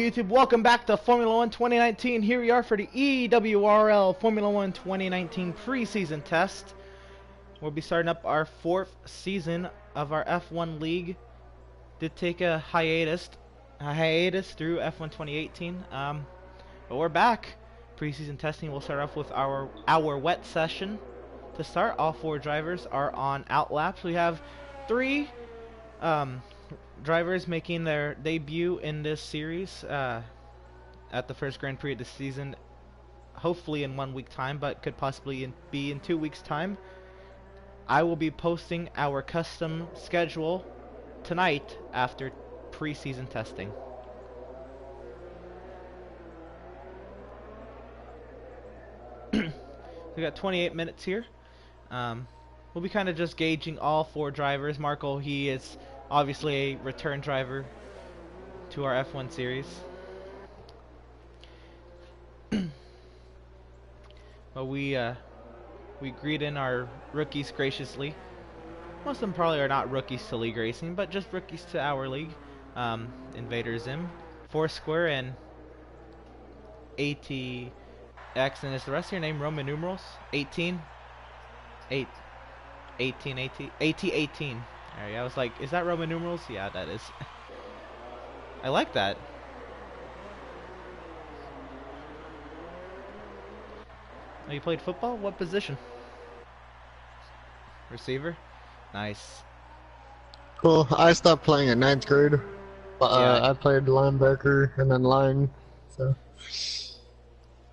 YouTube? Welcome back to Formula 1 2019. Here we are for the EWRL Formula 1 2019 preseason test. We'll be starting up our 4th season of our F1 League. Did take a hiatus through F1 2018, but we're back. Preseason testing. We'll start off with our wet session. To start, all 4 drivers are on out laps. We have 3 drivers making their debut in this series at the first Grand Prix of the season, hopefully in 1 week time, but could possibly be in 2 weeks time. I will be posting our custom schedule tonight after preseason testing. We got 28 minutes here. We'll be kind of just gauging all 4 drivers. Marco, he is obviously a return driver to our F1 series. But we greet in our rookies graciously. Most of them probably are not rookies to league racing, but just rookies to our league. Invader Zim, Foursquare, and ATX, and is the rest of your name Roman numerals? 18? 18. Alright, I was like, is that Roman numerals? Yeah, that is. I like that. Oh, you played football? What position? Receiver? Nice. Cool. I stopped playing in 9th grade, but Yeah. I played linebacker and then line. So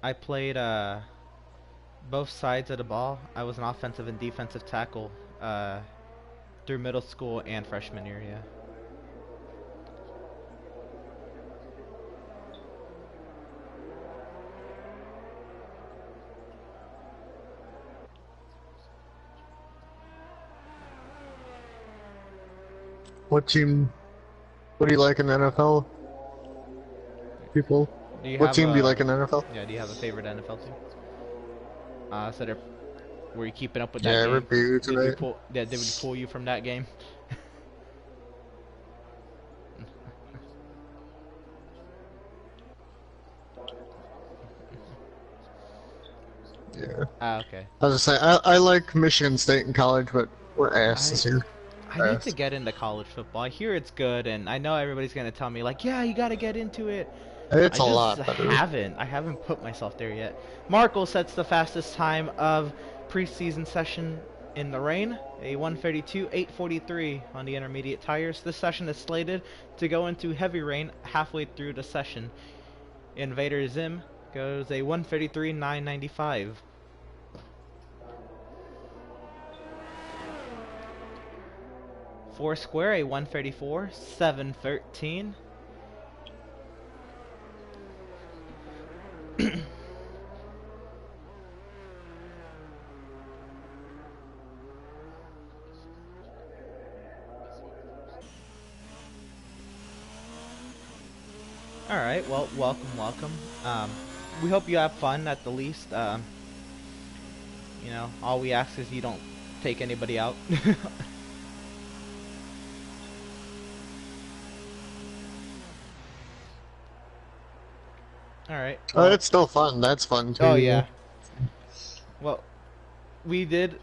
I played both sides of the ball. I was an offensive and defensive tackle through middle school and freshman year. Yeah. what do you like in the NFL? People? What team do you like in the NFL? Yeah, do you have a favorite NFL team? So were you keeping up with that Yeah, game? review tonight. Did we pull you from that game? Yeah. Okay. I was just saying, I like Michigan State in college, but we're ass this year. I need to get into college football. I hear it's good, and I know everybody's gonna tell me like, yeah, you gotta get into it. It's a lot better. I haven't put myself there yet. Marco sets the fastest time of preseason session in the rain, a 1:32.843 on the intermediate tires. This session is slated to go into heavy rain halfway through the session. Invader Zim goes a 1:33.995. Foursquare a 1:34.713. Alright, well, welcome. We hope you have fun at the least. You know, all we ask is you don't take anybody out. Alright. Well, it's still fun. That's fun too. Oh yeah. Well, we did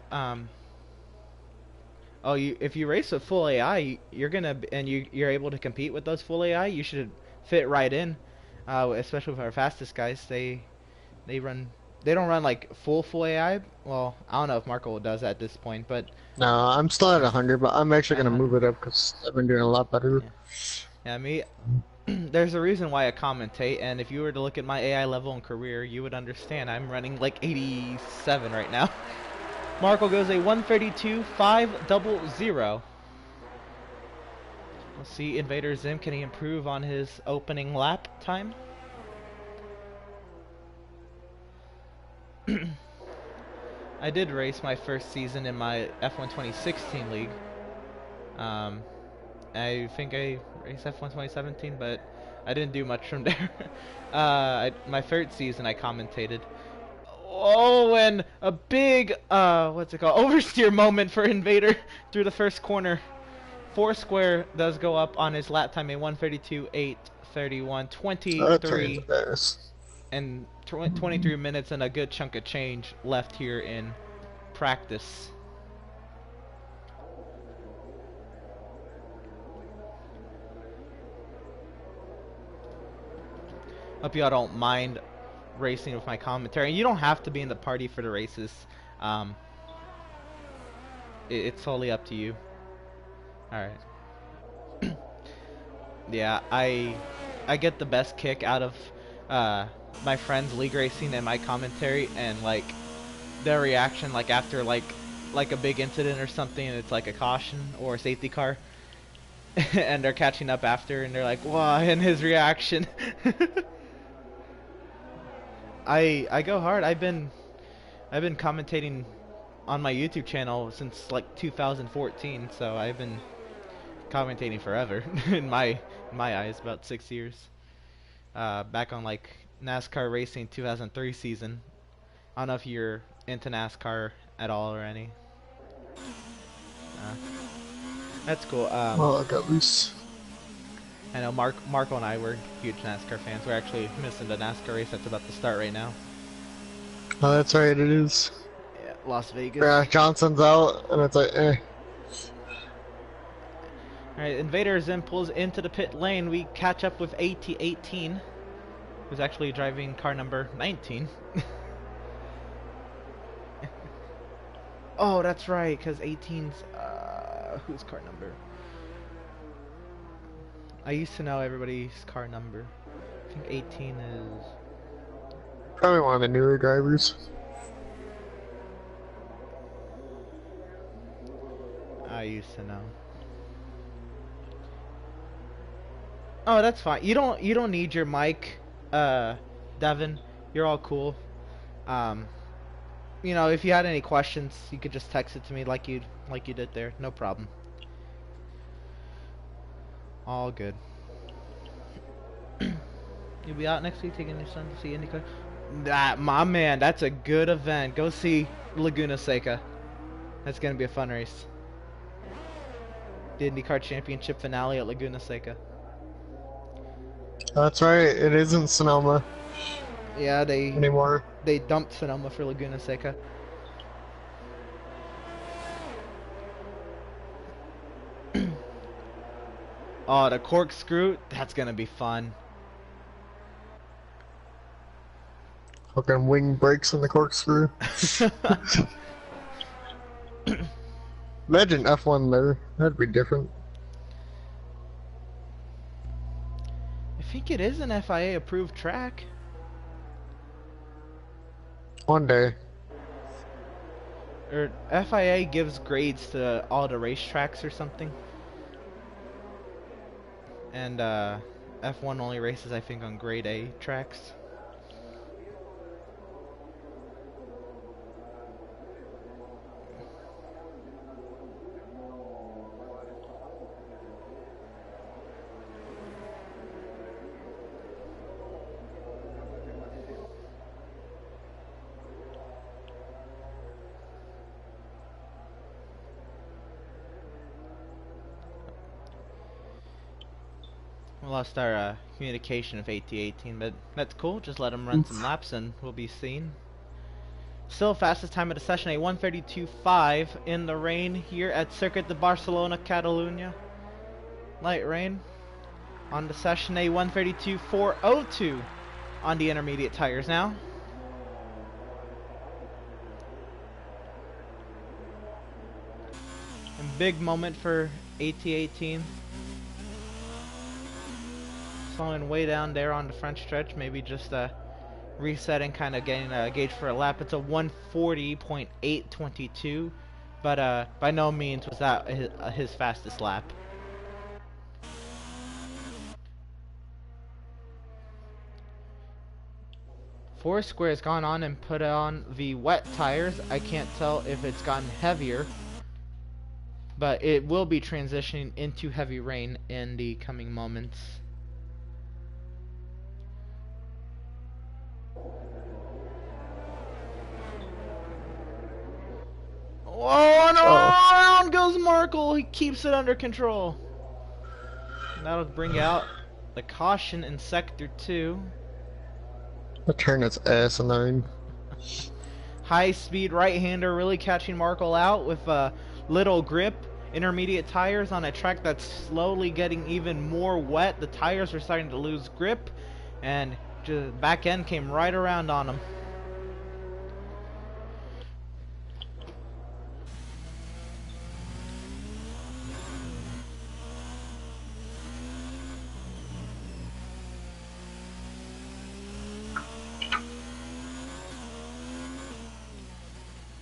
if you race with full AI, you're able to compete with those full AI, you should fit right in. Especially with our fastest guys, they don't run like full AI. Well, I don't know if Marco does at this point, but No, I'm still at 100, but I'm actually gonna move it up because I've been doing a lot better. Yeah, me. There's a reason why I commentate, and if you were to look at my AI level and career, you would understand I'm running like 87 right now. Marco goes a 1:32.500. Let's see, Invader Zim, can he improve on his opening lap time? I did race my first season in my F1 2016 league. I think I raced F1 2017, but I didn't do much from there. My third season I commentated. Oh, and a big, what's it called? Oversteer moment for Invader through the first corner. Foursquare does go up on his lap time, a 1:32.8 31, 23, That's and 23 minutes and a good chunk of change left here in practice. Hope y'all don't mind racing with my commentary. You don't have to be in the party for the races. It's totally up to you. Alright. Yeah, I get the best kick out of my friends league racing and my commentary, and like their reaction like after like a big incident or something, and it's like a caution or a safety car. And they're catching up after, and they're like, "Wow!" And his reaction. I go hard. I've been commentating on my YouTube channel since like 2014, so I've been commentating forever in my eyes, about 6 years. Back on like NASCAR racing 2003 season. I don't know if you're into NASCAR at all or any. That's cool. well, I got loose. I know Marco and I were huge NASCAR fans. We're actually missing the NASCAR race that's about to start right now. Oh, that's right, it is. Yeah, Las Vegas. Yeah, Johnson's out, and it's like, eh. Alright, Invader Zim pulls into the pit lane. We catch up with AT18, who's actually driving car number 19. Oh, that's right, because 18's, whose car number? I used to know everybody's car number. I think 18 is... Probably one of the newer drivers. I used to know. Oh, that's fine. You don't need your mic, Devin. You're all cool. You know, if you had any questions, you could just text it to me like you did there. No problem. All good. You'll be out next week taking your son to see IndyCar? My man, that's a good event. Go see Laguna Seca. That's gonna be a fun race. The IndyCar Championship finale at Laguna Seca. That's right, it isn't Sonoma. Yeah, anymore. They dumped Sonoma for Laguna Seca. Oh, the corkscrew, that's gonna be fun. Fucking wing brakes in the corkscrew. Imagine F1 there. That'd be different. I think it is an FIA approved track. One day. Or FIA gives grades to all the racetracks or something. And F1 only races, I think, on grade A tracks. We lost our communication with AT18, but that's cool. Just let him run some laps and we'll be seen. Still fastest time of the session, a 1:32.5 in the rain here at Circuit de Barcelona, Catalunya. Light rain. On the session, a 1:32.402 on the intermediate tires now. And big moment for AT18. Slowing way down there on the front stretch, maybe just resetting, kind of getting a gauge for a lap. It's a 1:40.822, but by no means was that his fastest lap. Foursquare has gone on and put on the wet tires. I can't tell if it's gotten heavier, but it will be transitioning into heavy rain in the coming moments. Oh, no! Around goes Markle. He keeps it under control. And that'll bring out the caution in Sector 2. The turn is asinine. High-speed right-hander really catching Markle out with a little grip. Intermediate tires on a track that's slowly getting even more wet. The tires are starting to lose grip, and just back end came right around on him.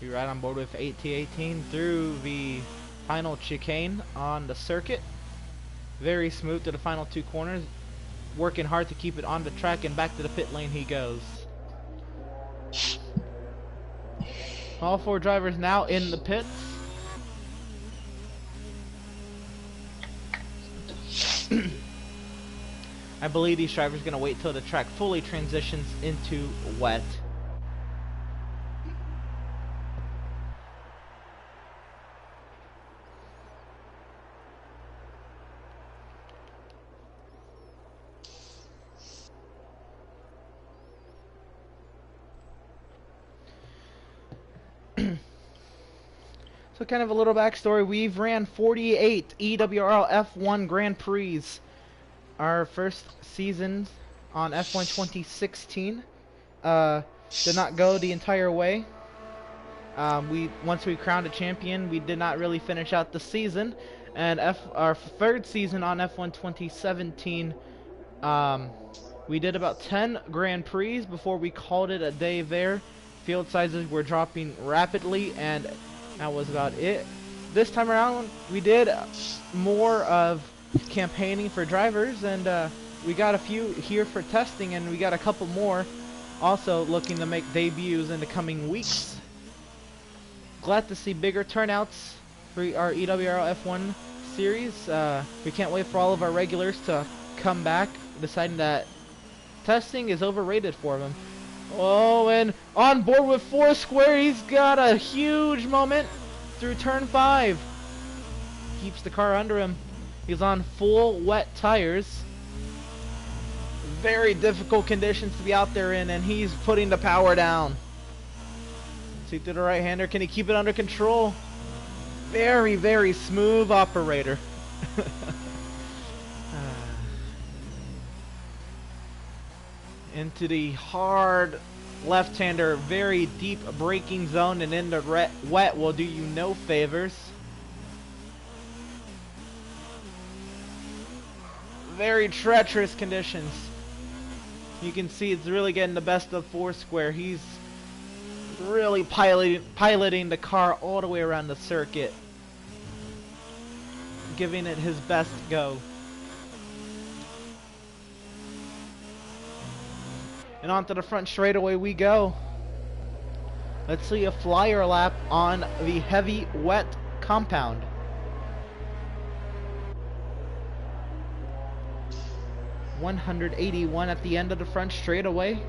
Be right on board with 8T18 through the final chicane on the circuit. Very smooth to the final 2 corners. Working hard to keep it on the track, and back to the pit lane he goes. All 4 drivers now in the pits. I believe these drivers are going to wait till the track fully transitions into wet. So kind of a little backstory, we've ran 48 EWRL F1 Grand Prix. Our first seasons on F1 2016 did not go the entire way. Once we crowned a champion, we did not really finish out the season. And our 3rd season on F1 2017, we did about 10 Grand Prix before we called it a day there. Field sizes were dropping rapidly, and that was about it. This time around, we did more of campaigning for drivers, and we got a few here for testing, and we got a couple more also looking to make debuts in the coming weeks. Glad to see bigger turnouts for our EWRL F1 series. We can't wait for all of our regulars to come back, deciding that testing is overrated for them. Oh, and on board with Foursquare, he's got a huge moment through turn 5. Keeps the car under him. He's on full wet tires. Very difficult conditions to be out there in, and he's putting the power down. See through the right-hander. Can he keep it under control? Very, very smooth operator. Into the hard left-hander, very deep braking zone, and in the wet will do you no favors. Very treacherous conditions. You can see it's really getting the best of Foursquare. He's really piloting the car all the way around the circuit, giving it his best go. And onto the front straightaway we go. Let's see a flyer lap on the heavy wet compound. .181 at the end of the front straightaway.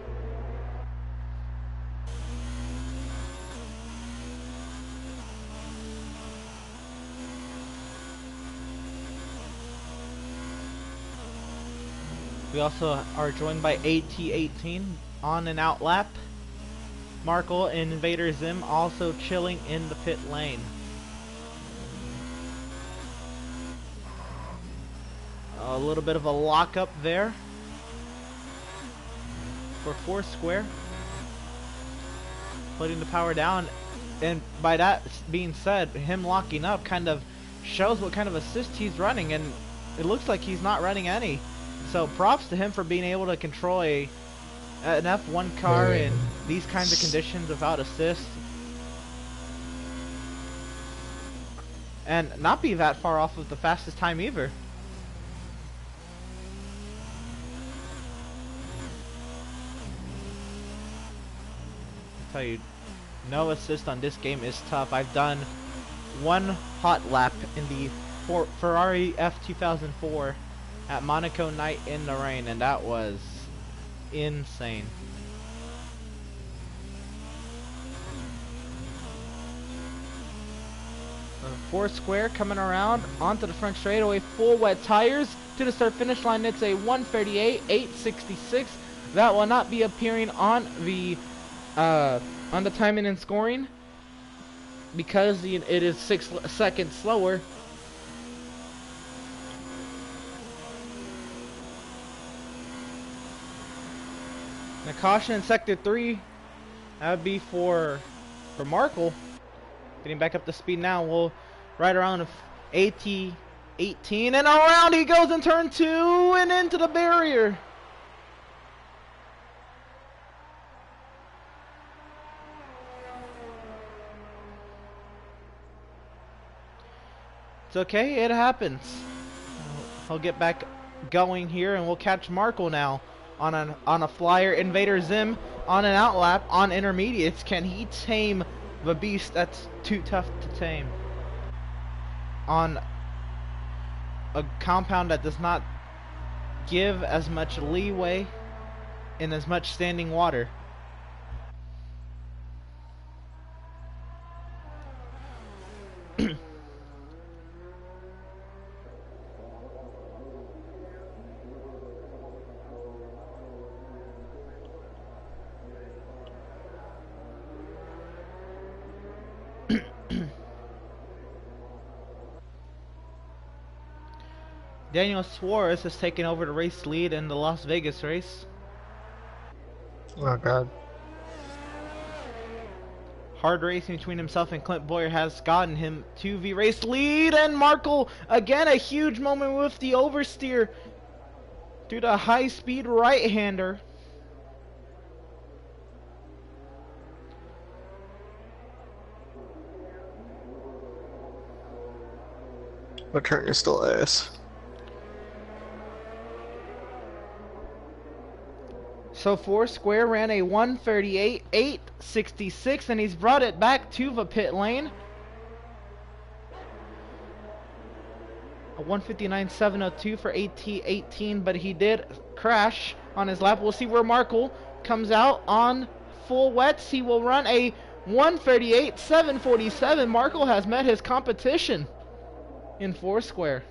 We also are joined by AT18 on and out lap. Markle and Invader Zim also chilling in the pit lane. A little bit of a lockup there for Foursquare. Putting the power down, and by that being said, him locking up kind of shows what kind of assist he's running, and it looks like he's not running any. So props to him for being able to control an F1 car in these kinds of conditions without assist. And not be that far off of the fastest time either. I tell you, no assist on this game is tough. I've done one hot lap in the Ferrari F2004 at Monaco night in the rain, and that was insane. Foursquare coming around onto the front straightaway, full wet tires, to the start finish line. It's a 1:38.866. That will not be appearing on the timing and scoring because it is 6 seconds slower. The caution in sector 3, that would be for Markle. Getting back up to speed now. We'll right around AT18 and around he goes in turn 2 and into the barrier. It's okay, it happens. He'll get back going here, and we'll catch Markle now on a flyer. Invader Zim on an outlap on intermediates. Can he tame the beast that's too tough to tame on a compound that does not give as much leeway in as much standing water? Daniel Suarez has taken over the race lead in the Las Vegas race. Oh God. Hard racing between himself and Clint Boyer has gotten him to the race lead, and Markle again a huge moment with the oversteer due to high-speed right-hander. My turn is still ass. So Foursquare ran a 1:38.866, and he's brought it back to the pit lane. A 1:59.702 for AT18, but he did crash on his lap. We'll see where Markle comes out on full wets. He will run a 1:38.747. Markle has met his competition in Foursquare.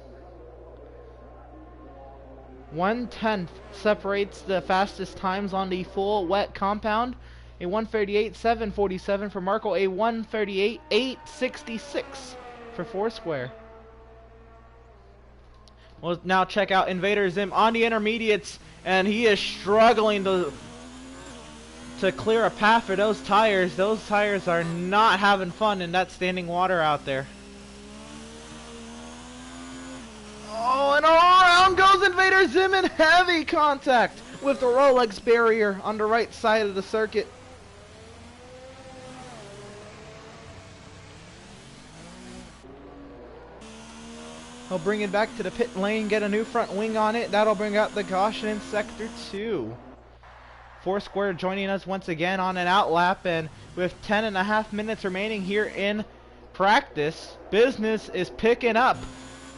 1/10 separates the fastest times on the full wet compound. A 1:38.747 for Markle, a 1:38.866 for Foursquare. We'll now check out Invader Zim on the intermediates, and he is struggling to clear a path for those tires. Those tires are not having fun in that standing water out there. Oh, and around goes Invader Zim in heavy contact with the Rolex barrier on the right side of the circuit. He'll bring it back to the pit lane, get a new front wing on it. That'll bring out the caution in sector 2. Foursquare joining us once again on an outlap, and with 10.5 minutes remaining here in practice, business is picking up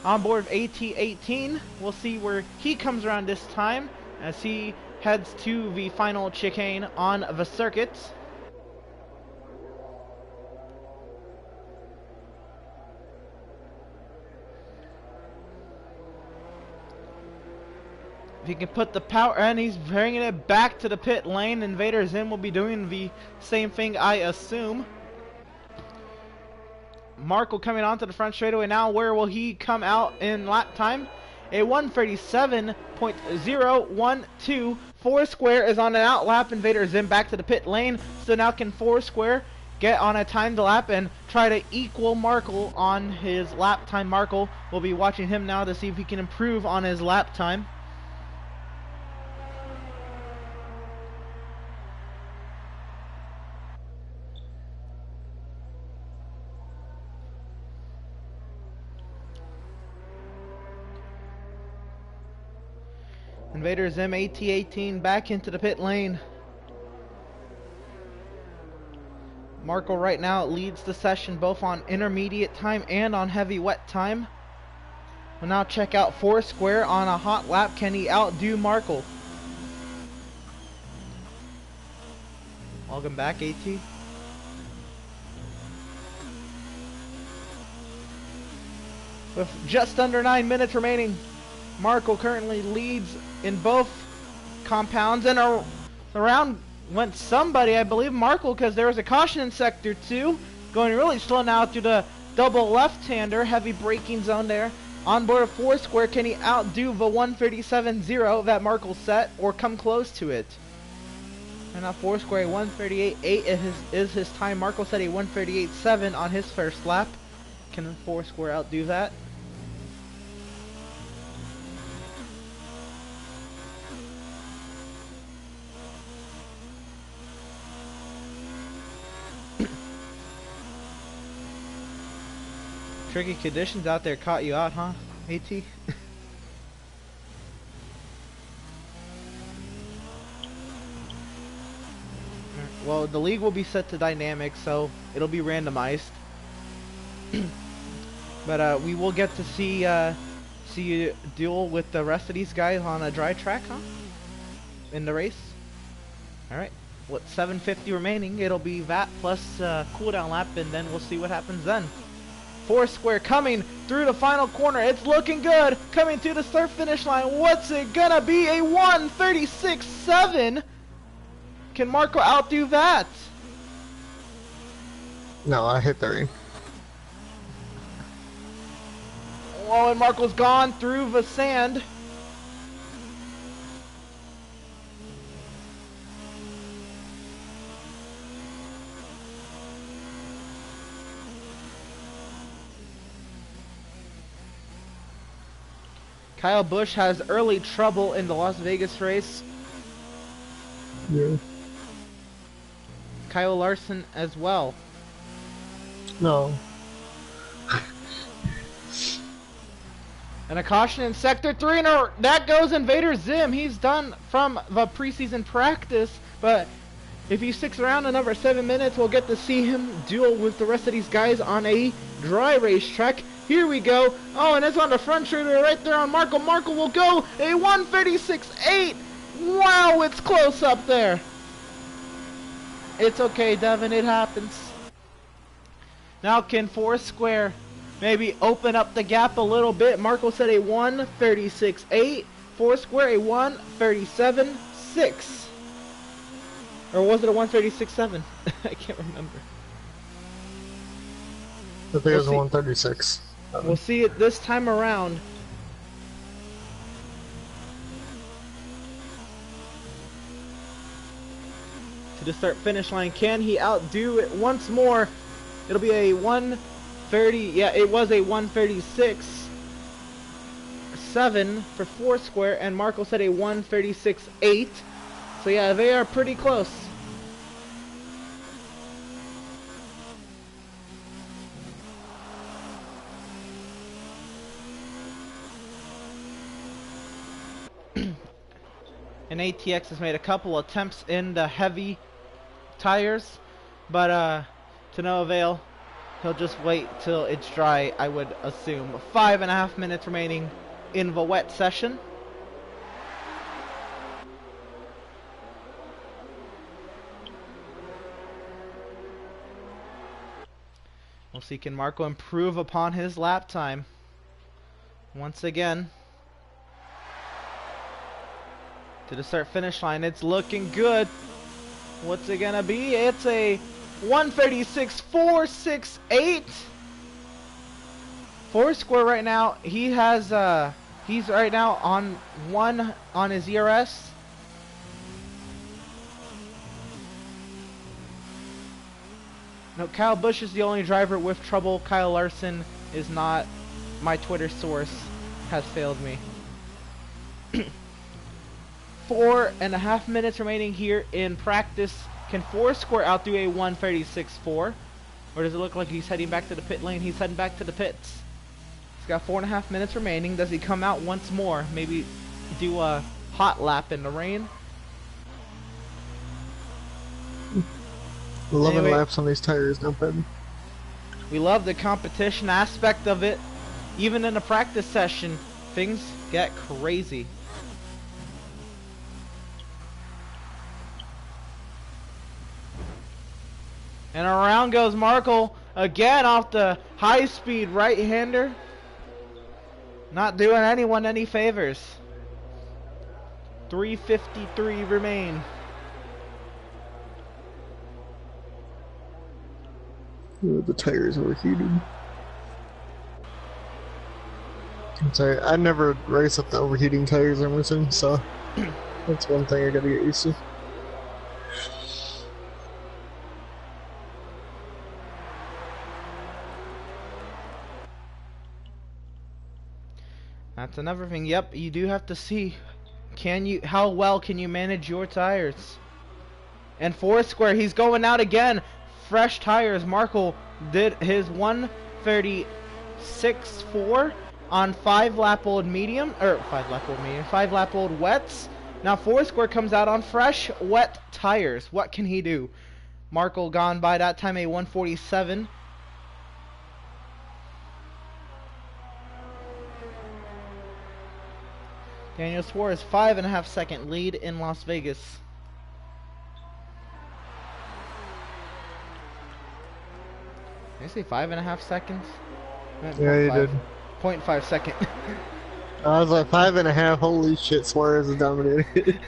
on board of AT18. We'll see where he comes around this time as he heads to the final chicane on the circuit. If he can put the power, and he's bringing it back to the pit lane. Invader Zim will be doing the same thing, I assume. Markle coming onto the front straightaway now. Where will he come out in lap time? A 1:37.012. Foursquare is on an out lap. Invader Zim back to the pit lane. So now can Foursquare get on a timed lap and try to equal Markle on his lap time? Markle will be watching him now to see if he can improve on his lap time. Invader Zim AT18 back into the pit lane. Markle right now leads the session both on intermediate time and on heavy wet time. We'll now check out Foursquare on a hot lap. Can he outdo Markle? Welcome back, AT. With just under 9 minutes remaining, Markle currently leads in both compounds, and around went somebody, I believe Markle, because there was a caution in sector 2, going really slow now through the double left-hander, heavy braking zone there. On board of Foursquare, can he outdo the 137.0 that Markle set, or come close to it? And now Foursquare, 138.8 is his time. Markle set a 138.7 on his first lap. Can Foursquare outdo that? Tricky conditions out there caught you out, huh, AT? Well, the league will be set to dynamic, so it'll be randomized. But we will get to see you duel with the rest of these guys on a dry track, huh? In the race. All right. What, 750 remaining? It'll be that plus cooldown lap, and then we'll see what happens then. Foursquare coming through the final corner. It's looking good. Coming to the start finish line. What's it gonna be? A 136.7. Can Marco outdo that? No, I hit 30. Oh, and Marco's gone through the sand. Kyle Busch has early trouble in the Las Vegas race. Yeah. Kyle Larson as well. No. And a caution in sector 3, and that goes Invader Zim. He's done from the preseason practice, but if he sticks around another 7 minutes, we'll get to see him duel with the rest of these guys on a dry racetrack. Here we go. Oh, and it's on the front shoulder right there on Markle. Markle will go a 136.8. Wow, it's close up there. It's okay, Devin. It happens. Now can Foursquare maybe open up the gap a little bit? Markle said a 136.8. Foursquare a 137.6. Or was it a 136.7? I can't remember. I think it was a 136. We'll see it this time around. To the start finish line, can he outdo it once more? It'll be a 130. Yeah, it was a 136.7 for Foursquare, and Markle said a 136.8. So yeah, they are pretty close. And ATX has made a couple attempts in the heavy tires, but to no avail. He'll just wait till it's dry, I would assume. 5.5 minutes remaining in the wet session. We'll see, can Marco improve upon his lap time once again. To the start finish line, it's looking good. What's it gonna be? It's a 136.468. Foursquare right now, he has he's right now on 1 on his ERS. No, Kyle Busch is the only driver with trouble. Kyle Larson is not. My Twitter source has failed me. 4.5 minutes remaining here in practice. Can Foursquare outdo a 136.4? Or does it look like he's heading back to the pit lane? He's heading back to the pits. He's got 4.5 minutes remaining. Does he come out once more? Maybe do a hot lap in the rain? 11 anyway, laps on these tires, not bad. We love the competition aspect of it. Even in a practice session, things get crazy. And around goes Markle again off the high-speed right-hander. Not doing anyone any favors. 3:53 remain. The tires overheated. I'm sorry, I never race up the overheating tires, Emerson, so that's one thing I gotta get used to. That's another thing. Yep, you do have to see how well can you manage your tires. And Foursquare, he's going out again. Fresh tires. Markle did his 136.4 on 5 lap old wets. Now Foursquare comes out on fresh wet tires. What can he do? Markle gone by that time a 147. Daniel Suarez 5.5 second lead in Las Vegas. Did I say 5.5 seconds? Yeah, you did. 0.5 second. I was like 5.5. Holy shit, Suarez is dominating.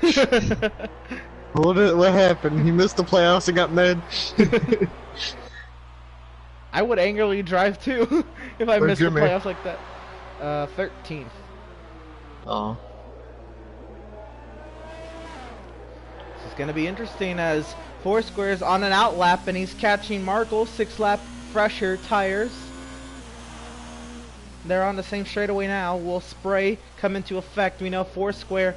What happened? He missed the playoffs and got mad. I would angrily drive too if I missed the playoffs like that. 13th. Oh. This is going to be interesting as Foursquare is on an out lap and he's catching Markle 6 lap fresher tires. They're on the same straightaway now. Will spray come into effect? We know Foursquare.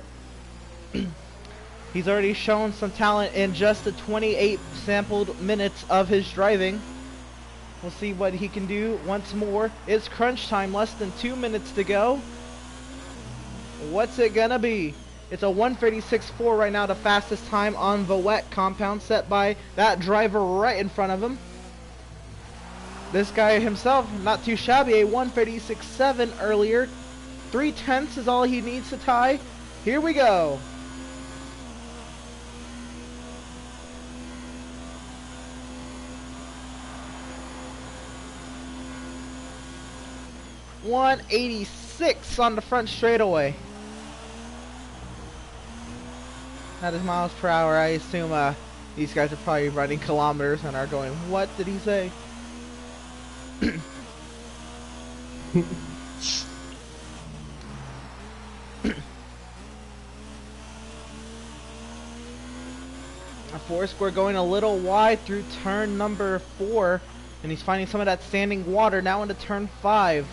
He's already shown some talent in just the 28 sampled minutes of his driving. We'll see what he can do once more. It's crunch time, less than 2 minutes to go. What's it gonna be? It's a 136.4 right now, the fastest time on the wet compound, set by that driver right in front of him. This guy himself, not too shabby, a 136.7 earlier. 3/10 is all he needs to tie. Here we go. .186 on the front straightaway. That is miles per hour. I assume these guys are probably running kilometers and are going, what did he say? Foursquare going a little wide through turn number 4, and he's finding some of that standing water now into turn 5.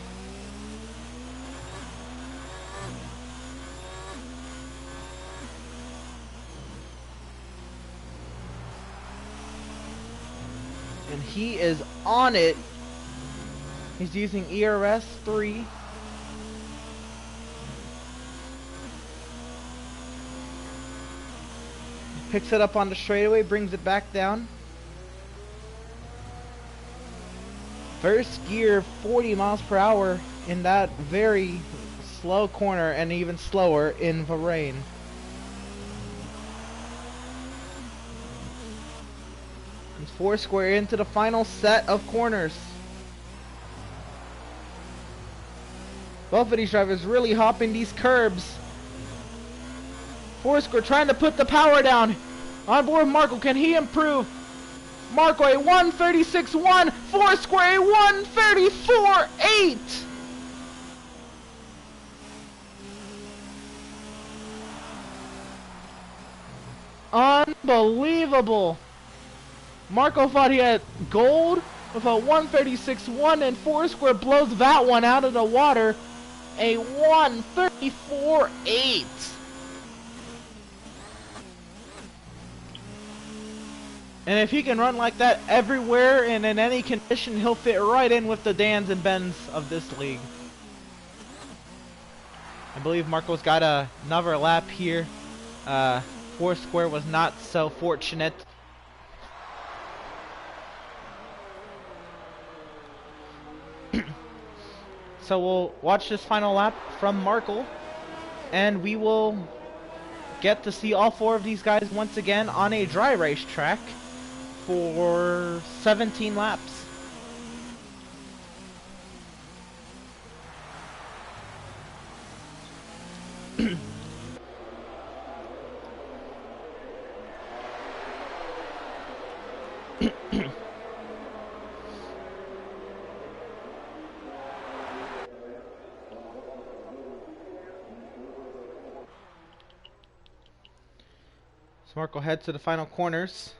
And he is on it. He's using ERS 3. Picks it up on the straightaway, brings it back down. First gear, 40 miles per hour in that very slow corner, and even slower in the rain. It's Foursquare into the final set of corners. Both of these drivers really hopping these curbs. Foursquare trying to put the power down. On board Markle, can he improve? Markle a 136.1, Foursquare a 134.8. Unbelievable. Markle thought he had gold with a 136.1, and Foursquare blows that one out of the water. A 134.8. And if he can run like that everywhere and in any condition, he'll fit right in with the Dans and Bens of this league. I believe Marco's got another lap here. Foursquare was not so fortunate. So we'll watch this final lap from Markle, and we will get to see all 4 of these guys once again on a dry race track for 17 laps. So Mark will head to the final corners.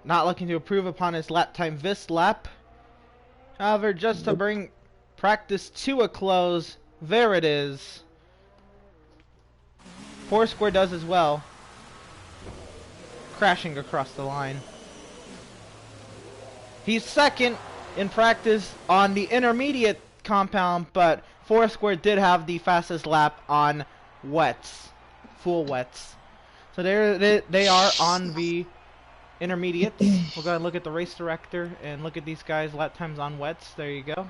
Not looking to improve upon his lap time this lap. However, just to bring practice to a close, there it is. Foursquare does as well. Crashing across the line. He's second in practice on the intermediate compound, but Foursquare did have the fastest lap on wets. Full wets. So they are on the intermediates. We'll go ahead and look at the race director and look at these guys' lap times on wets. There you go.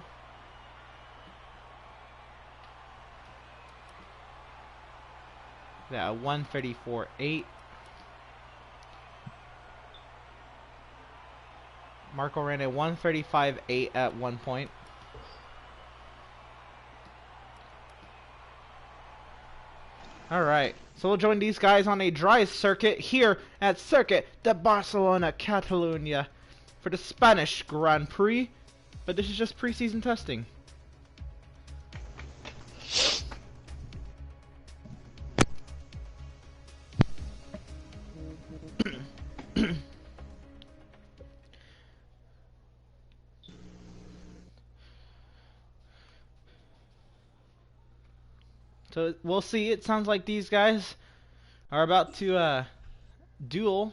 Yeah, 1:34.8. Marco ran a 1:35.8 at one point. Alright, so we'll join these guys on a dry circuit here at Circuit de Barcelona, Catalunya for the Spanish Grand Prix, but this is just preseason testing. So we'll see. It sounds like these guys are about to duel.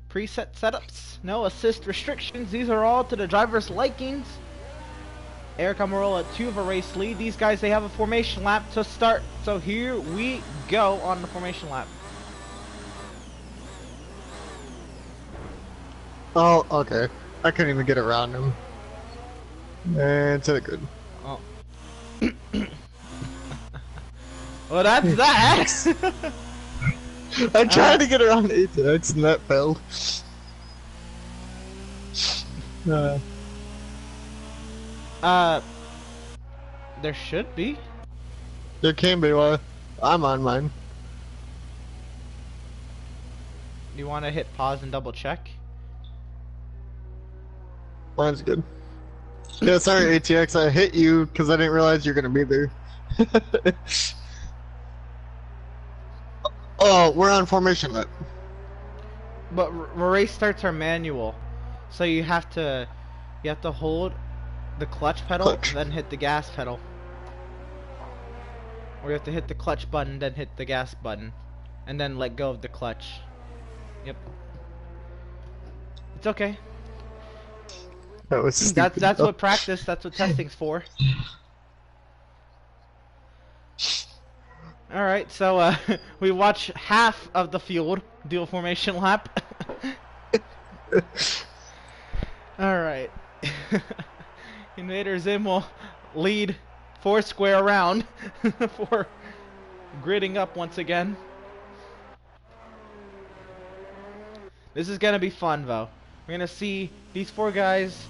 Preset setups, no assist restrictions. These are all to the driver's likings. Eric Amarola at 2 of a race lead. These guys, they have a formation lap to start. So here we go on the formation lap. Oh, okay. I couldn't even get around him. And it's good. Oh. Well, that's that. I tried to get around ATX and that failed. There should be. There can be one. I'm on mine. You want to hit pause and double check? Mine's good. Yeah, sorry ATX, I hit you because I didn't realize you're gonna be there. Oh, we're on formation lap. But race starts are manual, so you have to hold the clutch pedal, then hit the gas pedal, or you have to hit the clutch button, then hit the gas button, and then let go of the clutch. Yep. It's okay. That was stupid. That's what practice. That's what testing's for. All right, so we watch half of the field do a formation lap. All right. Invader Zim will lead Foursquare around for gridding up once again. This is gonna be fun, though. We're gonna see these four guys.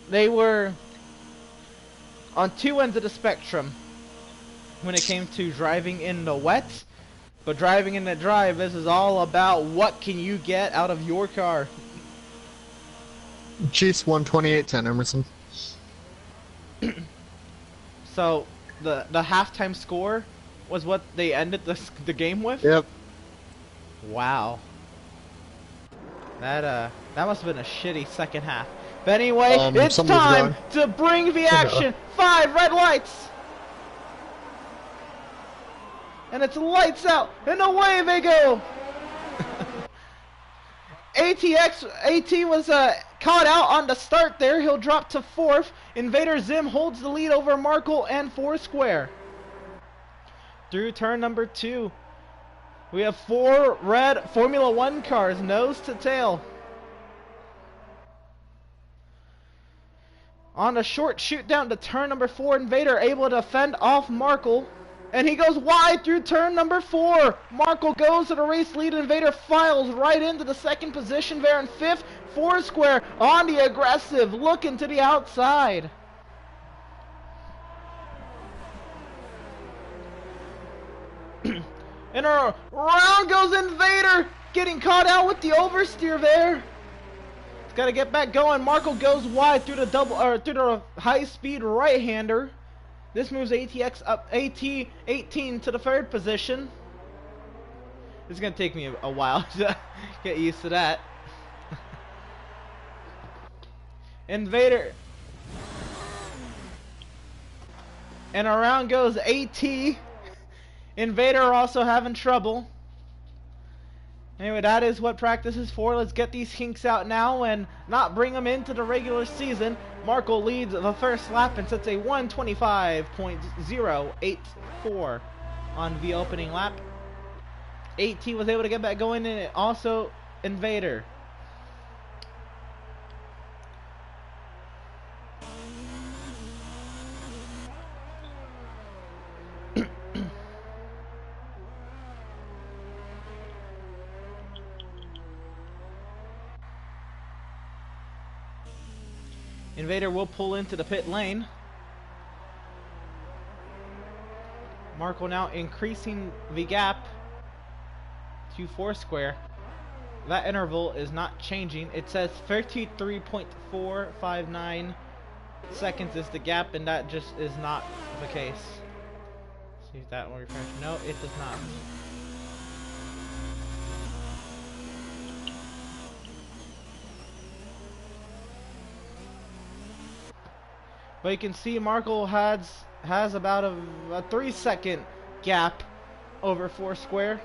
They were on two ends of the spectrum when it came to driving in the wet, but driving in the dry, this is all about what can you get out of your car. Chiefs won 28-10, Emerson. So the halftime score was what they ended the game with? Yep. Wow. That must have been a shitty second half. But anyway, it's time to bring the action. 5 red lights. And it's lights out, and away they go. AT was caught out on the start there. He'll drop to 4th. Invader Zim holds the lead over Markle and Foursquare. Through turn number 2, we have 4 red Formula 1 cars, nose to tail. On a short shoot down to turn number 4, Invader able to fend off Markle. And he goes wide through turn number 4. Markle goes to the race lead. Invader files right into the second position there in 5th. Foursquare on the aggressive, looking to the outside. And around goes Invader, getting caught out with the oversteer there. He's got to get back going. Marco goes wide through the high-speed right-hander. This moves ATX up, AT18 to the third position. It's gonna take me a while to get used to that. Invader. And around goes AT. Invader also having trouble. Anyway, that is what practice is for. Let's get these kinks out now and not bring them into the regular season. Marco leads the first lap and sets a 1:25.084 on the opening lap. AT was able to get back going, and it also Invader. Invader will pull into the pit lane. Marco now increasing the gap to Foursquare. That interval is not changing. It says 33.459 seconds is the gap, and that just is not the case. See if that will refresh. No, it does not. But you can see Marco has about a 3-second gap over Foursquare.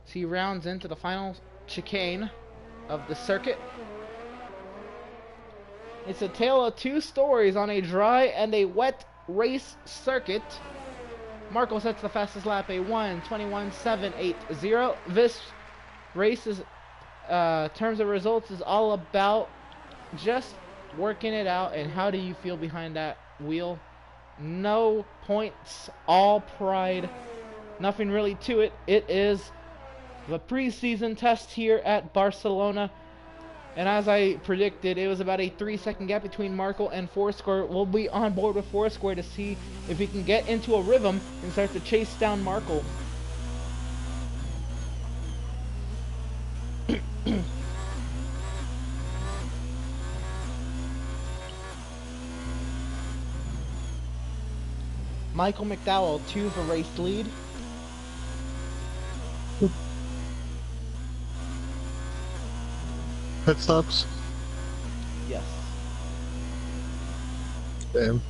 So he rounds into the final chicane of the circuit. It's a tale of two stories on a dry and a wet race circuit. Marco sets the fastest lap, a 1:21.780. This race is, terms of results, is all about just working it out. And how do you feel behind that wheel? No points, all pride, nothing really to it. It is the preseason test here at Barcelona, and as I predicted, it was about a 3-second gap between Marco and Foursquare. We'll be on board with Foursquare to see if he can get into a rhythm and start to chase down Marco. Michael McDowell to the race lead. Pit stops? Yes. Damn.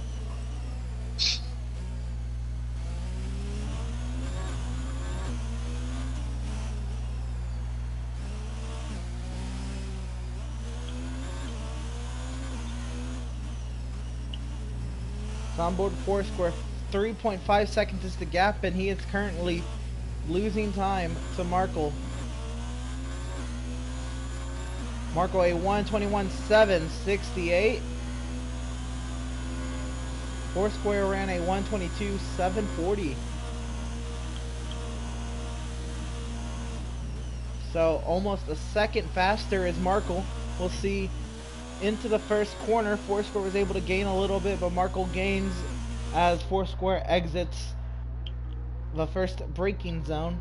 So on board Foursquare, 3.5 seconds is the gap, and he is currently losing time to Marco. Marco a 1:21.768. Foursquare ran a 1:22.740. So almost a second faster as Marco. We'll see into the first corner. Foursquare was able to gain a little bit, but Marco gains as Foursquare exits the first braking zone.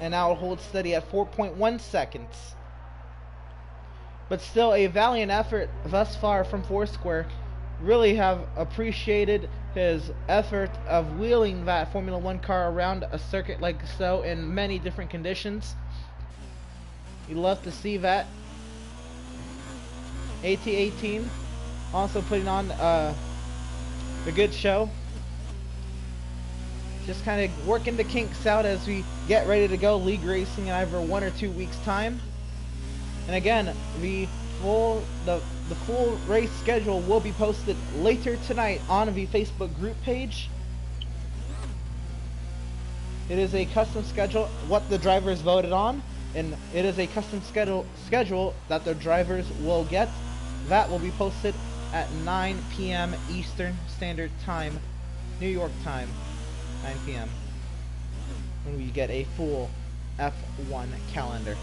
And now it holds steady at 4.1 seconds. But still a valiant effort thus far from Foursquare. Really have appreciated his effort of wheeling that Formula One car around a circuit like so in many different conditions. You love to see that. AT18 also putting on a good show. Just kind of working the kinks out as we get ready to go league racing in either 1 or 2 weeks time. And again, the full race schedule will be posted later tonight on the Facebook group page. It is a custom schedule, what the drivers voted on, and it is a custom schedule that the drivers will get. That will be posted at 9 p.m. Eastern Standard Time, New York time, 9 p.m. when we get a full F1 calendar.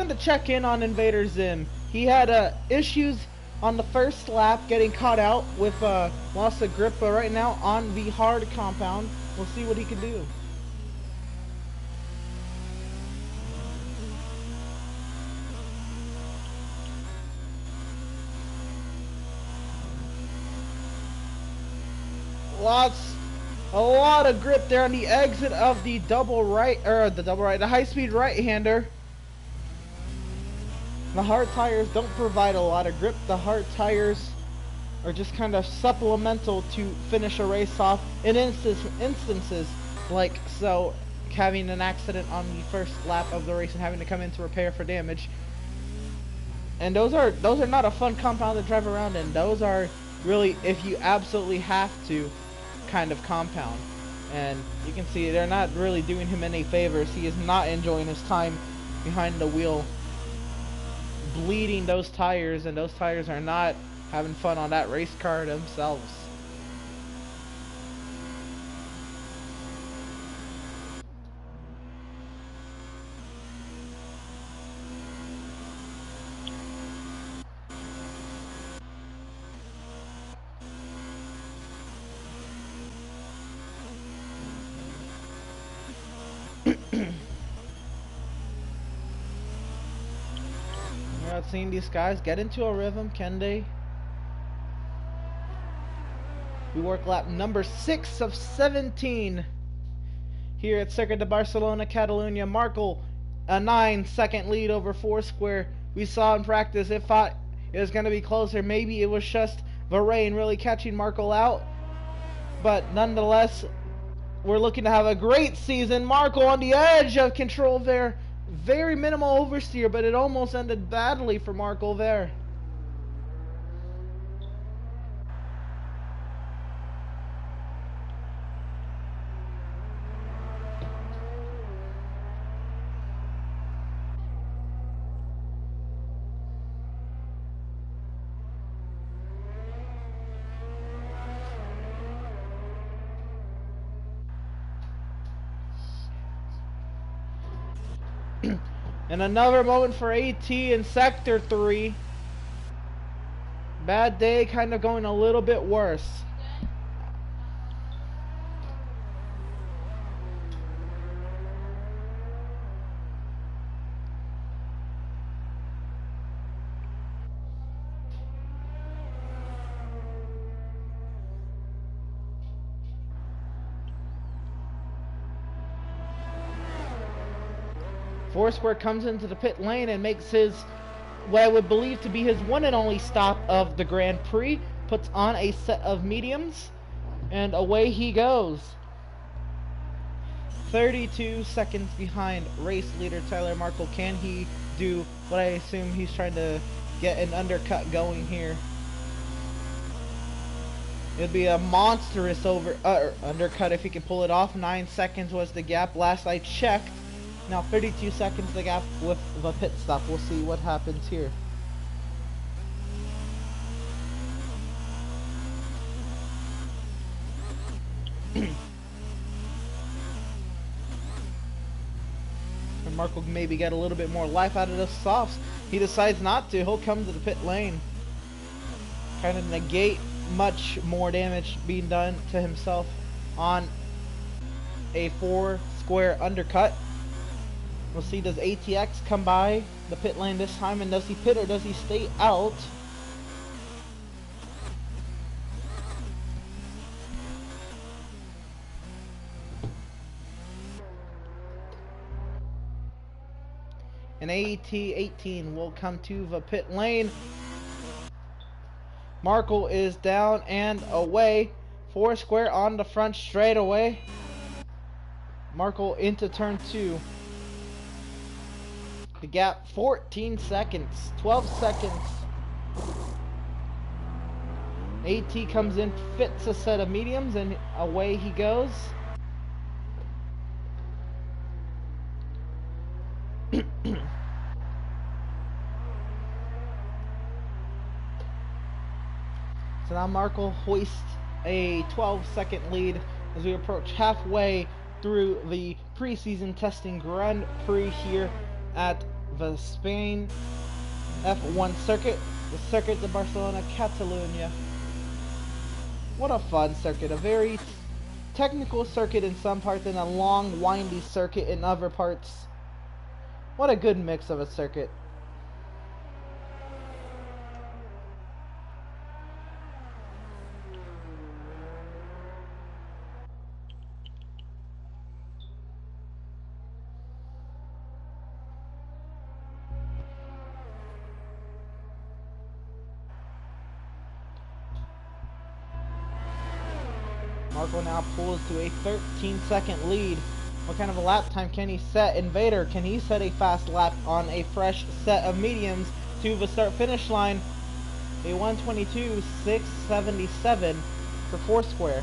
wanted to check in on Invader Zim. He had issues on the first lap, getting caught out with loss of grip, but right now on the hard compound, we'll see what he can do. A lot of grip there on the exit of the the high-speed right-hander. The hard tires don't provide a lot of grip. The hard tires are just kind of supplemental to finish a race off in instances like so, having an accident on the first lap of the race and having to come in to repair for damage. And those are not a fun compound to drive around in. Those are really, if you absolutely have to, kind of compound. And you can see they're not really doing him any favors. He is not enjoying his time behind the wheel, bleeding those tires, and those tires are not having fun on that race car themselves. We're not seeing these guys get into a rhythm, can they? We work lap number 6 of 17 here at Circuit de Barcelona, Catalunya. Markel, a 9-second lead over Foursquare. We saw in practice, it thought it was going to be closer. Maybe it was just the rain really catching Markel out. But nonetheless, we're looking to have a great season. Markel on the edge of control there. Very minimal oversteer, but it almost ended badly for Markel there. And another moment for AT in Sector 3. Bad day, kind of going a little bit worse. Foursquare comes into the pit lane and makes his, what I would believe to be his one and only stop of the Grand Prix, puts on a set of mediums, and away he goes. 32 seconds behind race leader Tyler Markel. Can he do what I assume he's trying to get an undercut going here? It'd be a monstrous undercut if he can pull it off. 9 seconds was the gap last I checked. Now 32 seconds the gap with the pit stop. We'll see what happens here. And Mark will maybe get a little bit more life out of the softs. He decides not to. He'll come to the pit lane. Kind of negate much more damage being done to himself on a Foursquare undercut. We'll see, does ATX come by the pit lane this time, and does he pit or does he stay out? And AT18 will come to the pit lane. Markel is down and away. Foursquare on the front straightaway. Markel into turn 2. The gap 14 seconds, 12 seconds. AT comes in, fits a set of mediums, and away he goes. So now Markel hoists a 12-second lead as we approach halfway through the preseason testing Grand Prix here at the Spain F1 circuit, the Circuit de Barcelona, Catalunya. What a fun circuit, a very technical circuit in some parts and a long, windy circuit in other parts. What a good mix of a circuit. Marco now pulls to a 13-second lead. What kind of a lap time can he set? Invader, can he set a fast lap on a fresh set of mediums to the start-finish line? A 1:22.677 for Foursquare.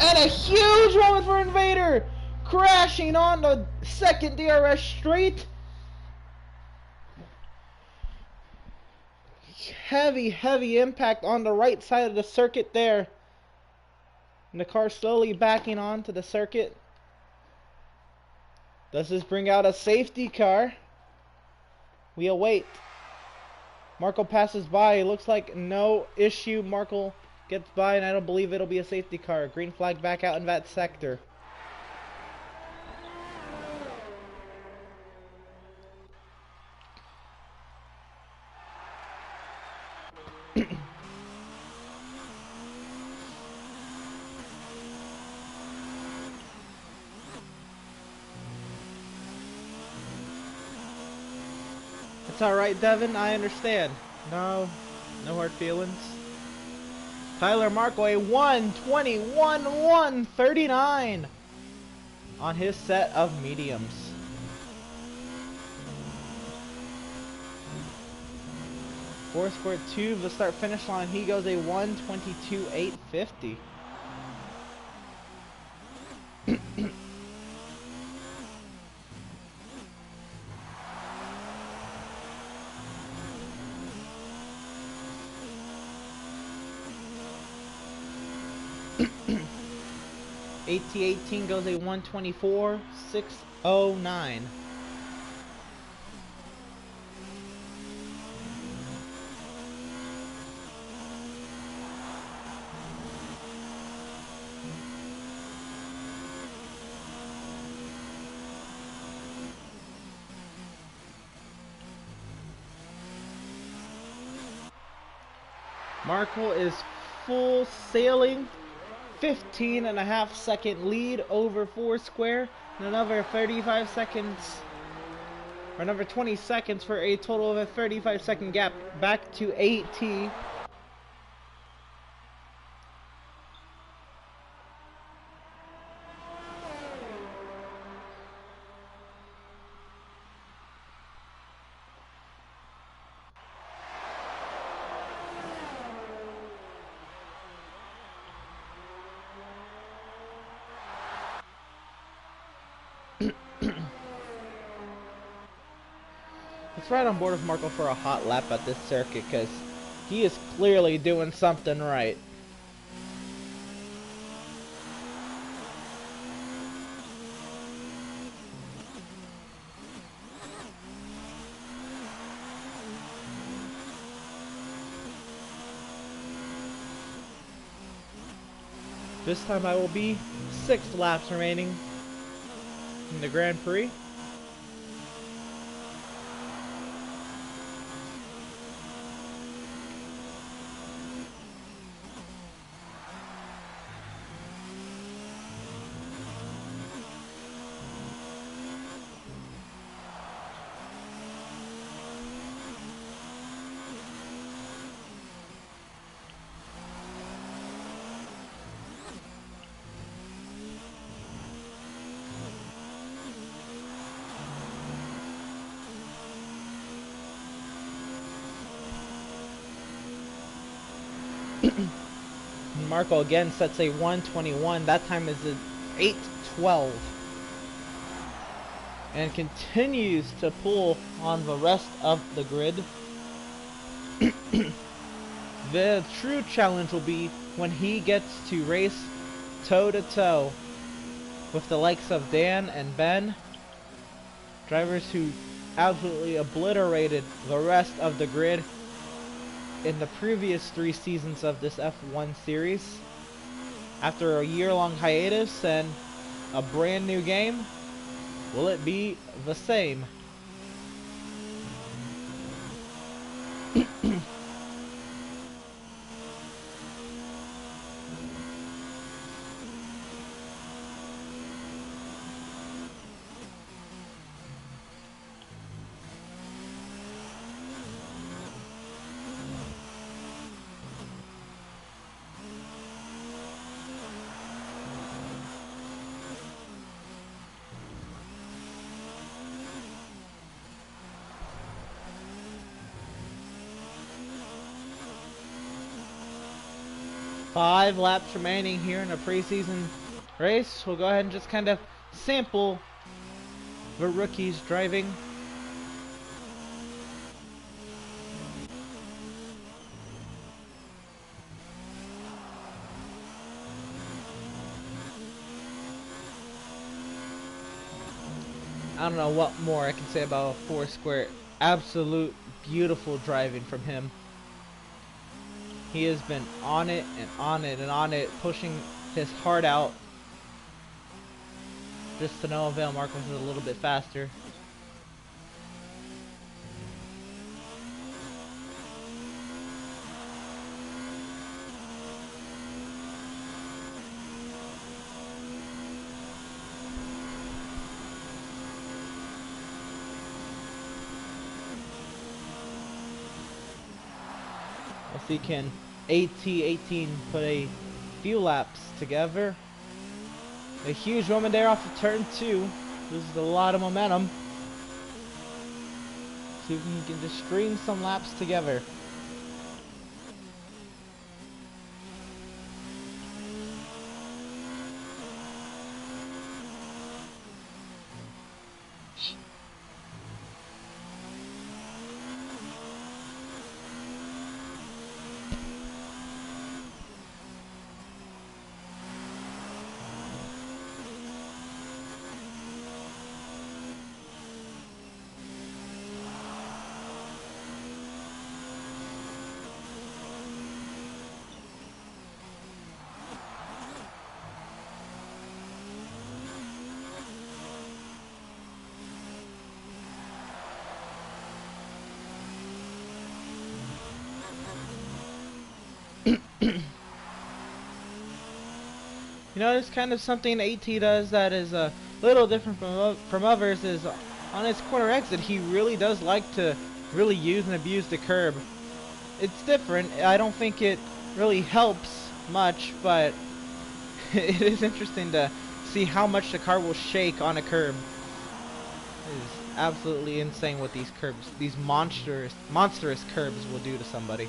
And a huge moment for Invader! Crashing on the second DRS straight. Heavy impact on the right side of the circuit there. And the car slowly backing onto the circuit. Does this bring out a safety car? We await. Marco passes by. It looks like no issue. Marco gets by, and I don't believe it'll be a safety car. Green flag back out in that sector. It's alright, Devin, I understand. No hard feelings. Tyler Marco, a 1:21.139 on his set of mediums. Foursquare 2, the start finish line, he goes a 1:22.850. AT18 goes a 1:24.609. Marco is full sailing. 15.5-second lead over Foursquare, and another 35 seconds, or another 20 seconds for a total of a 35-second gap back to AT. Let's ride on board with Marco for a hot lap at this circuit, because he is clearly doing something right. This time I will be 6 laps remaining in the Grand Prix. Marco again sets a 1:21. That time is an 8:12. And continues to pull on the rest of the grid. The true challenge will be when he gets to race toe-to-toe with the likes of Dan and Ben, drivers who absolutely obliterated the rest of the grid in the previous 3 seasons of this F1 series. After a year-long hiatus and a brand new game, will it be the same? 5 laps remaining here in a preseason race. We'll go ahead and just kind of sample the rookies driving. I don't know what more I can say about Foursquare. Absolute beautiful driving from him. He has been on it and on it and on it, pushing his heart out. Just to no avail. Marcos is a little bit faster. If he can AT18 put a few laps together. A huge moment there off of turn 2. This is a lot of momentum. See if he can just string some laps together. You know, it's kind of something AT does that is a little different from others is on his corner exit, he really does like to really use and abuse the curb. It's different. I don't think it really helps much, but it is interesting to see how much the car will shake on a curb. It is absolutely insane what these curbs, these monstrous curbs will do to somebody.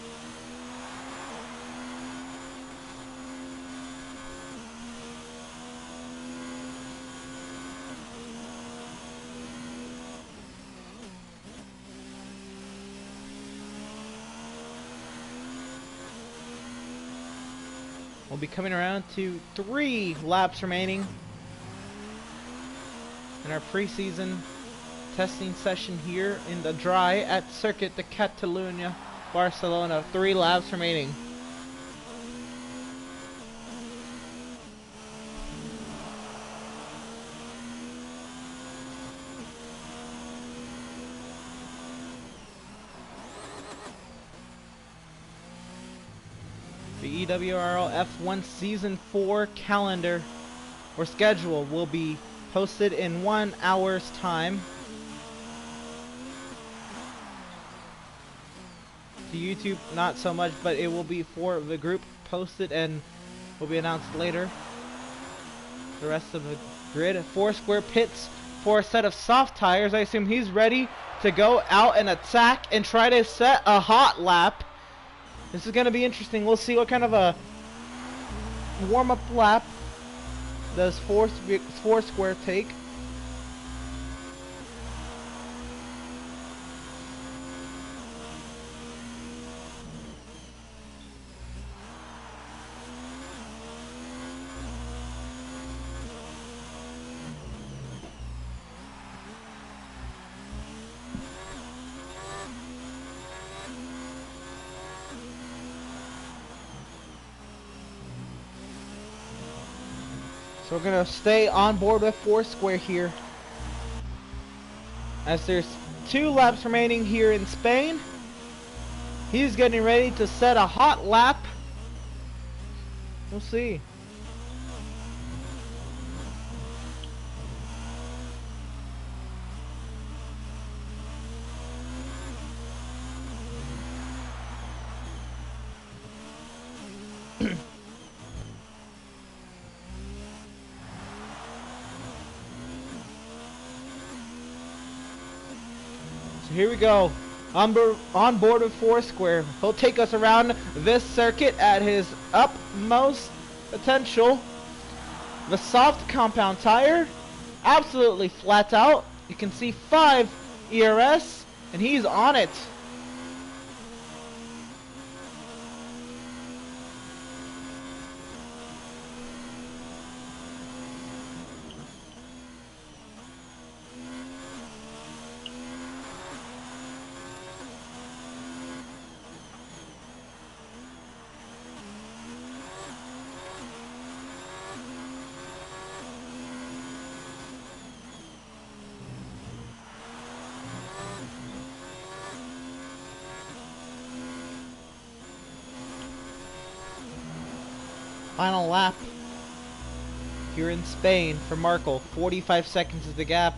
We'll be coming around to 3 laps remaining in our preseason testing session here in the dry at Circuit de Catalunya, Barcelona. 3 laps remaining. The EWRL F1 Season 4 calendar or schedule will be posted in 1 hour's time to YouTube. Not so much, but it will be for the group posted and will be announced later. The rest of the grid. Foursquare pits for a set of soft tires. I assume he's ready to go out and attack and try to set a hot lap. This is going to be interesting. We'll see what kind of a warm-up lap does Foursquare take. So we're gonna stay on board with Foursquare here, as there's 2 laps remaining here in Spain. He's getting ready to set a hot lap. We'll see. So here we go. On board with Foursquare. He'll take us around this circuit at his utmost potential. The soft compound tire, absolutely flat out. You can see 5 ERS, and he's on it. Final lap here in Spain for Markle. 45 seconds is the gap.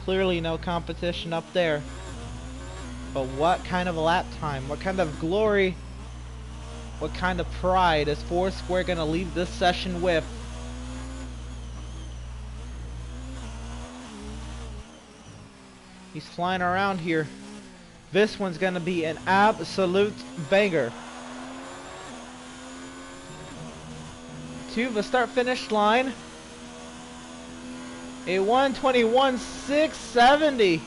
Clearly no competition up there. But what kind of a lap time? What kind of glory? What kind of pride is Foursquare going to leave this session with? He's flying around here. This one's going to be an absolute banger. To the start-finish line, a 1:21.670.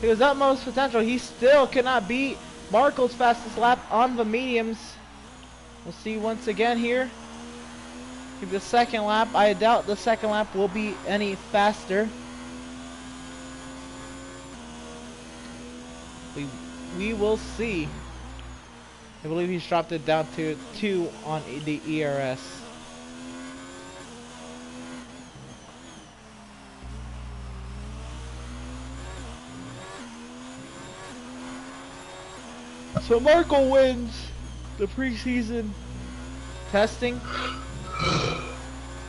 His utmost potential. He still cannot beat Markle's fastest lap on the mediums. We'll see once again here. Give the second lap. I doubt the second lap will be any faster. We will see. I believe he's dropped it down to 2 on the ERS. So Markle wins the preseason testing.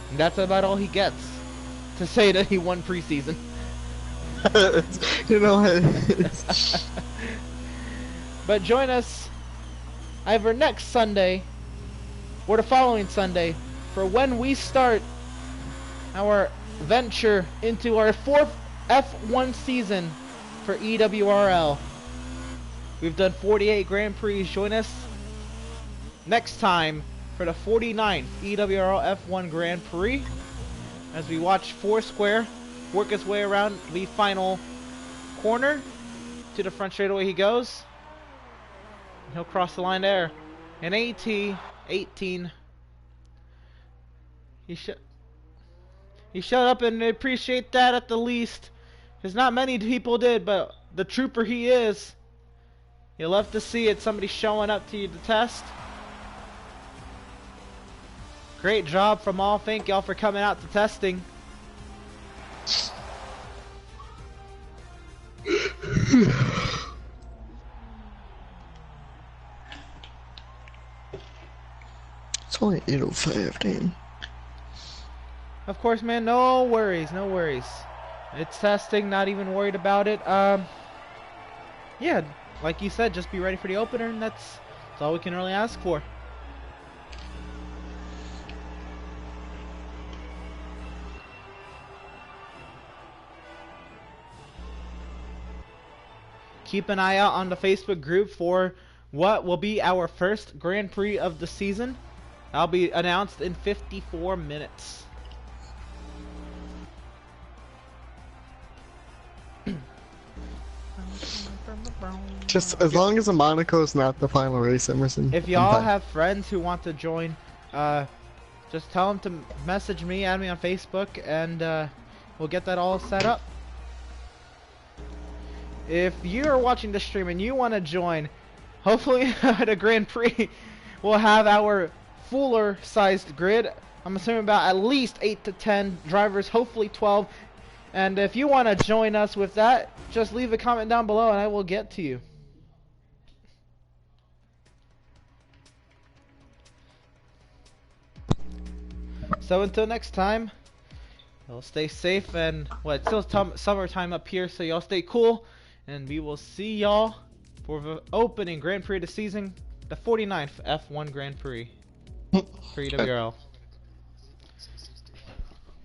And that's about all he gets to say that he won preseason. You know, but join us either next Sunday or the following Sunday for when we start our venture into our 4th F1 season for EWRL. We've done 48 Grand Prix. Join us next time for the 49th EWRL F1 Grand Prix as we watch Foursquare work his way around the final corner. To the front straightaway he goes. He'll cross the line there. And AT 18. He showed up, and I appreciate that at the least. Because not many people did, but the trooper he is. You love to see it, somebody showing up to you to test. Great job from all. Thank y'all for coming out to testing. It's only 8:05, damn. Of course, man, no worries, no worries. It's testing, not even worried about it. Yeah, like you said, just be ready for the opener, and that's all we can really ask for. Keep an eye out on the Facebook group for what will be our first Grand Prix of the season. That'll be announced in 54 minutes. Just as long as the Monaco is not the final race, Emerson. If y'all have friends who want to join, just tell them to message me, add me on Facebook, and we'll get that all set up. If you're watching the stream and you want to join, hopefully at a Grand Prix, we'll have our fuller sized grid. I'm assuming about at least 8 to 10 drivers, hopefully 12. And if you want to join us with that, just leave a comment down below and I will get to you. So until next time, y'all stay safe, and it's still summertime up here, so y'all stay cool, and we will see y'all for the opening Grand Prix of the season, the 49th F1 Grand Prix for EWRL.